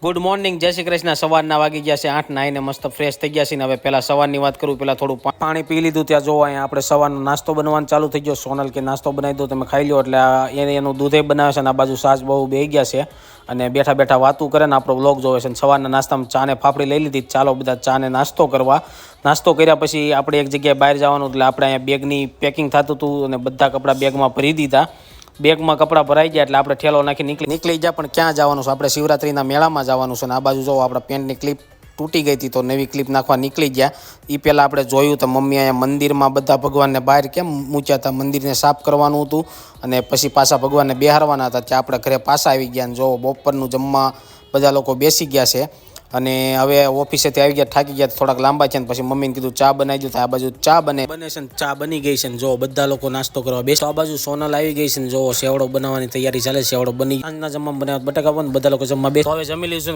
Good morning, જય શ્રી કૃષ્ણ। સવારના વાગી ગયા છે 8, નાઈને મસ્ત ફ્રેશ થઈ ગયા છે ને હવે પહેલાં સવારની વાત કરું, પહેલાં થોડું પાણી પી લીધું। ત્યાં જોવો અહીંયા આપણે સવારનો નાસ્તો બનવાનું ચાલુ થઈ ગયો। સોનલ કે નાસ્તો બનાવી દો, તમે ખાઈ લો, એટલે એનું દૂધે બનાવે છે ને આ બાજુ સાસ બહુ બેહી ગયા છે અને બેઠા બેઠા વાતું કરે ને આપણો વ્લોગ જોવે છે। સવારના નાસ્તામાં ચા ને ફાફડી લઈ લીધી। ચાલો બધા ચા ને નાસ્તો કરવા। નાસ્તો કર્યા પછી આપણે એક જગ્યાએ બહાર જવાનું, એટલે આપણે અહીંયા બેગની પેકિંગ થતું હતું અને બધા કપડાં બેગમાં ભરી દીધા। બેગમાં કપડાં ભરાઈ ગયા એટલે આપણે ઠેલો નાખી નીકળી ગયા। પણ ક્યાં જવાનું છે? આપણે શિવરાત્રીના મેળામાં જવાનું છે ને આ બાજુ જો આપણા પેન્ટની ક્લિપ તૂટી ગઈ હતી તો નવી ક્લિપ નાખવા નીકળી ગયા। એ પહેલાં આપણે જોયું તો મમ્મી અહીંયા મંદિરમાં બધા ભગવાનને બહાર કેમ મૂક્યા હતા, મંદિરને સાફ કરવાનું હતું અને પછી પાછા ભગવાનને બેહારવાના હતા। ત્યાં આપણે ઘરે પાછા આવી ગયા અને જો બપોરનું જમવા બધા લોકો બેસી ગયા છે અને હવે ઓફિસેથી આવી ગયા, થાકી ગયા, થોડાક લાંબા છે ને પછી મમ્મીને કીધું ચા બનાવી દો। આ બાજુ ચા બને છે ને ચા બની ગઈ છે ને જો બધા લોકો નાસ્તો કરવા બેસો। આ બાજુ સોનલ આવી ગઈ છે ને જો સેવડો બનાવવાની તૈયારી ચાલે છે। સેવડો બની આજના જમવામાં બનાવ્યા બટાકા પણ બધા લોકો જમવા બેસો। હવે જમી લઈશું।